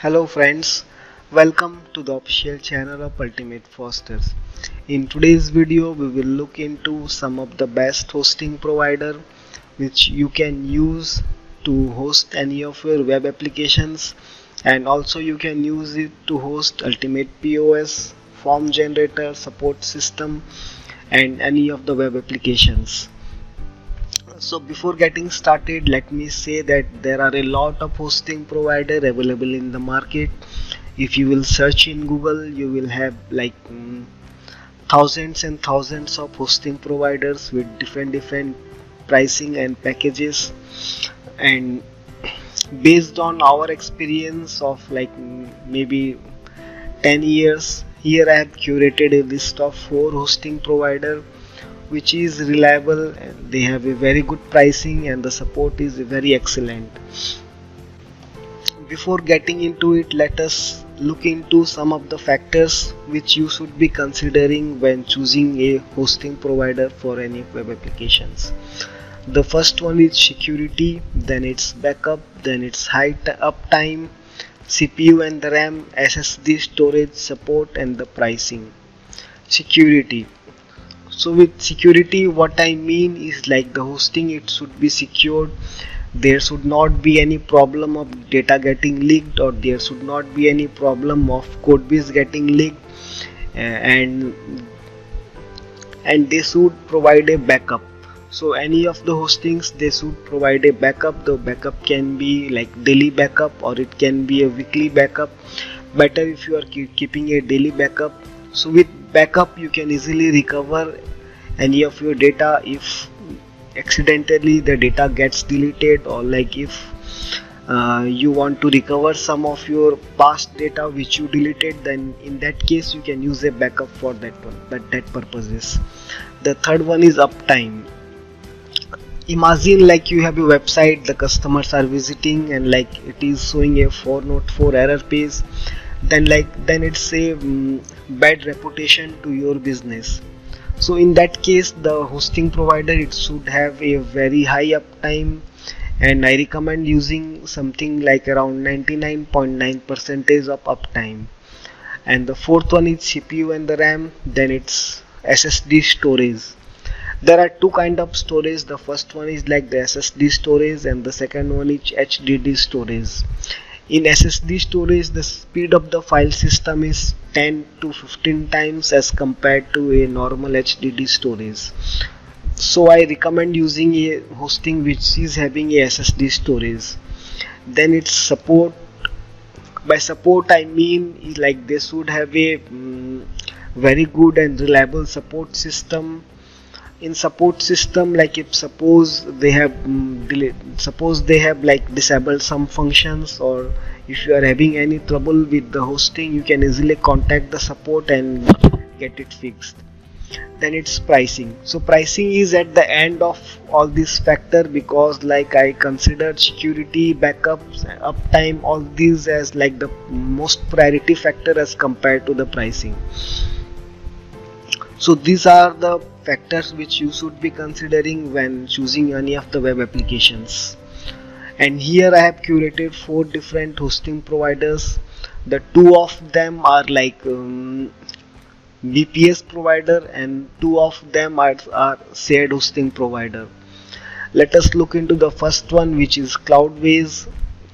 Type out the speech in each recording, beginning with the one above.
Hello friends, welcome to the official channel of Ultimate Fosters. In today's video we will look into some of the best hosting provider which you can use to host any of your web applications, and also you can use it to host Ultimate POS, form generator, support system and any of the web applications. So before getting started, let me say that there are a lot of hosting provider available in the market. If you will search in Google, you will have thousands and thousands of hosting providers with different pricing and packages. And based on our experience of maybe 10 years, here I have curated a list of 4 hosting provider which is reliable, and they have a very good pricing and the support is very excellent. Before getting into it, let us look into some of the factors which you should be considering when choosing a hosting provider for any web applications. The first one is security, then it's backup, then it's high uptime, CPU and the RAM, SSD storage support, and the pricing. Security. So with security, what I mean is like the hosting, it should be secured. There should not be any problem of data getting leaked, or there should not be any problem of code base getting leaked, and they should provide a backup. So any of the hostings, they should provide a backup. The backup can be like daily backup or it can be a weekly backup. Better if you are keeping a daily backup. So with backup you can easily recover any of your data if accidentally the data gets deleted, or like if you want to recover some of your past data which you deleted, then in that case you can use a backup for that purposes. The third one is uptime. Imagine like you have a website, the customers are visiting and like it is showing a 404 error page, then it's a bad reputation to your business. So in that case, the hosting provider, it should have a very high uptime, and I recommend using something like around 99.9% of uptime. And the fourth one is CPU and the RAM, then it's SSD storage. There are two kind of storage. The first one is like the SSD storage and the second one is HDD storage. In SSD storage, the speed of the file system is 10 to 15 times as compared to a normal HDD storage. So I recommend using a hosting which is having a SSD storage. Then it's support. By support I mean like they should have a very good and reliable support system. In support system, like if suppose they have disabled some functions, or if you are having any trouble with the hosting, you can easily contact the support and get it fixed. Then it's pricing. So pricing is at the end of all these factor, because like I consider security, backups, uptime, all these as like the most priority factor as compared to the pricing. So these are the factors which you should be considering when choosing any of the web applications. And here I have curated 4 different hosting providers. The 2 of them are like VPS provider, and 2 of them are shared hosting provider. Let us look into the first one, which is Cloudways.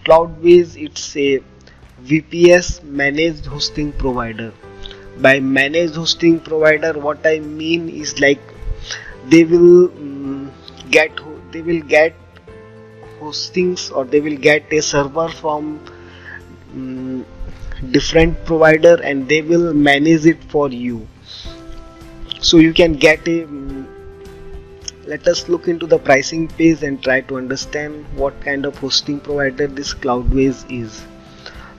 Cloudways, it's a VPS managed hosting provider. By managed hosting provider, what I mean is like they will get hostings, or they will get a server from different provider and they will manage it for you. So you can get a let us look into the pricing page and try to understand what kind of hosting provider this Cloudways is.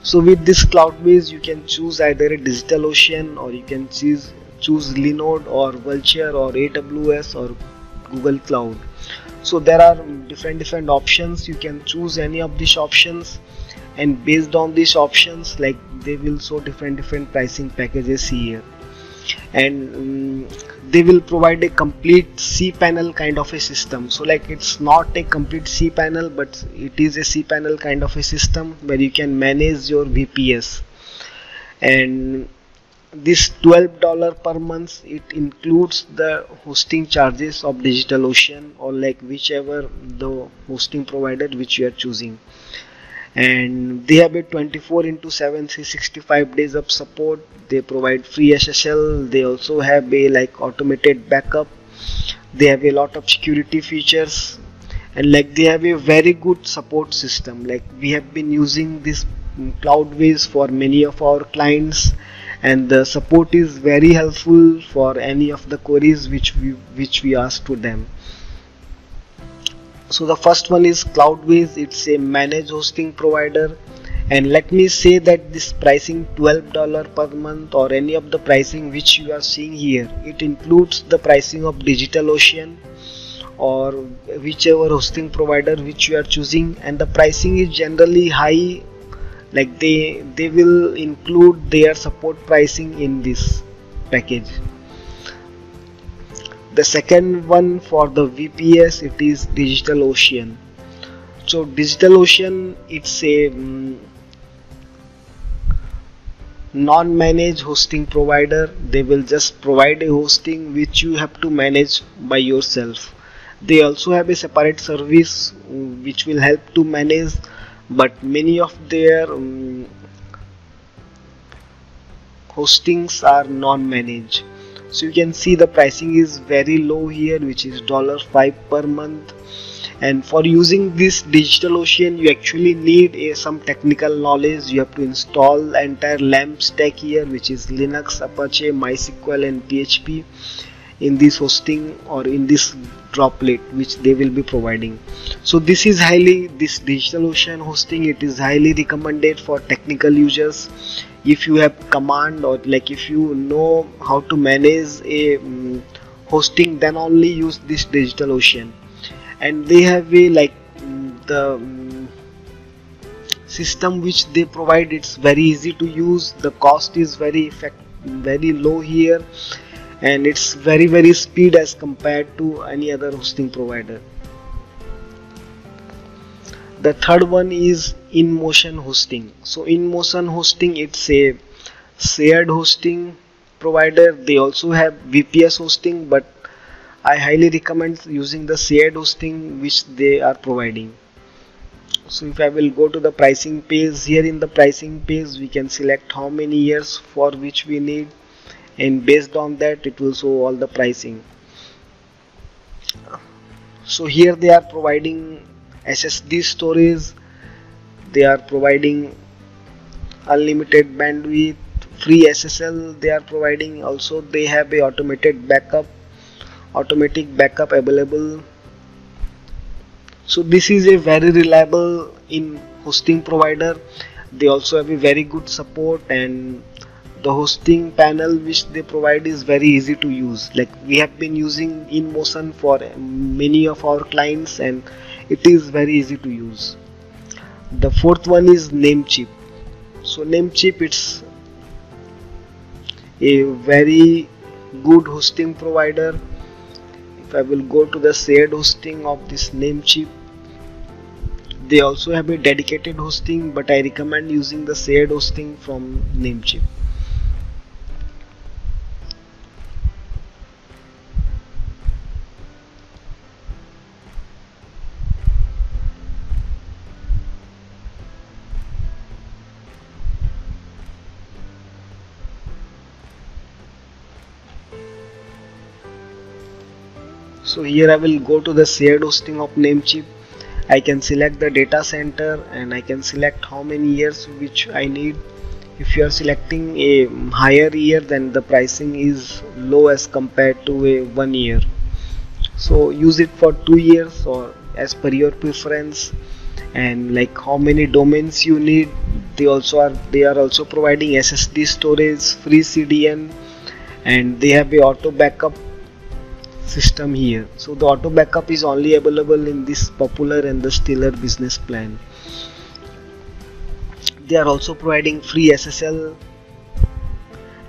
So with this Cloudways, you can choose either a DigitalOcean, or you can choose Linode or Vultr or AWS or Google Cloud. So there are different options. You can choose any of these options, and based on these options, like they will show different pricing packages here. And they will provide a complete cPanel kind of a system. So like it's not a complete cPanel, but it is a cPanel kind of a system where you can manage your VPS. And this $12 per month, it includes the hosting charges of DigitalOcean, or like whichever the hosting provider which you are choosing. And they have a 24/7 365 days of support. They provide free SSL. They also have a like automated backup. They have a lot of security features, and like they have a very good support system. Like we have been using this Cloudways for many of our clients, and the support is very helpful for any of the queries which we ask to them. So the first one is Cloudways. It's a managed hosting provider, and let me say that this pricing $12 per month, or any of the pricing which you are seeing here, it includes the pricing of DigitalOcean or whichever hosting provider which you are choosing, and the pricing is generally high. Like they will include their support pricing in this package. The second one for the VPS, it is DigitalOcean. So DigitalOcean, it's a non-managed hosting provider. They will just provide a hosting which you have to manage by yourself. They also have a separate service which will help to manage, but many of their hostings are non-managed. So you can see the pricing is very low here, which is $5 per month. And for using this DigitalOcean, you actually need some technical knowledge. You have to install entire LAMP stack here, which is Linux, Apache, MySQL and PHP in this hosting, or in this droplet which they will be providing. So this DigitalOcean hosting, it is highly recommended for technical users. If you have command, or like if you know how to manage a hosting, then only use this DigitalOcean. And they have a like the system which they provide, it's very easy to use. The cost is very low here, and it's very speed as compared to any other hosting provider. The third one is InMotion Hosting. So InMotion Hosting, it's a shared hosting provider. They also have VPS hosting, but I highly recommend using the shared hosting which they are providing. So if I will go to the pricing page, here in the pricing page we can select how many years for which we need, and based on that it will show all the pricing. So here they are providing SSD storage, they are providing unlimited bandwidth, free SSL they are providing. Also they have a automatic backup available. So this is a very reliable hosting provider. They also have a very good support, and the hosting panel which they provide is very easy to use. Like we have been using InMotion for many of our clients, and it is very easy to use. The fourth one is Namecheap. So Namecheap, it's a very good hosting provider. If I will go to the shared hosting of this Namecheap, they also have a dedicated hosting, but I recommend using the shared hosting from Namecheap. So here I will go to the shared hosting of Namecheap. I can select the data center, and I can select how many years which I need. If you are selecting a higher year, then the pricing is low as compared to a 1 year. So use it for 2 years or as per your preference. And like how many domains you need, they are also providing SSD storage, free CDN, and they have a auto backup system here. So the auto backup is only available in this popular and the stellar business plan. They are also providing free SSL,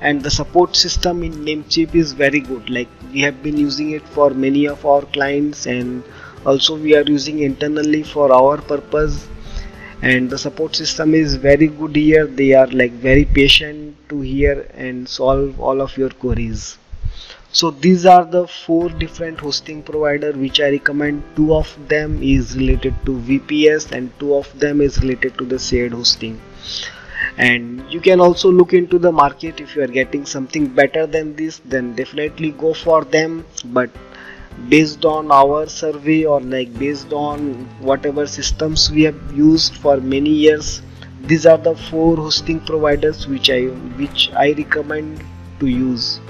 and the support system in Namecheap is very good. Like we have been using it for many of our clients, and also we are using internally for our purpose, and the support system is very good here. They are like very patient to hear and solve all of your queries. So these are the 4 different hosting provider which I recommend. 2 of them is related to VPS and 2 of them is related to the shared hosting. And you can also look into the market. If you are getting something better than this, then definitely go for them. But based on our survey, or like based on whatever systems we have used for many years, these are the 4 hosting providers which I recommend to use.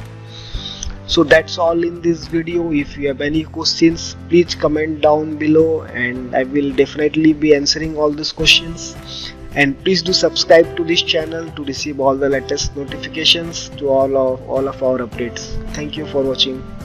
So that's all in this video. If you have any questions, please comment down below and I will definitely be answering all these questions. And please do subscribe to this channel to receive all the latest notifications to all of our updates. Thank you for watching.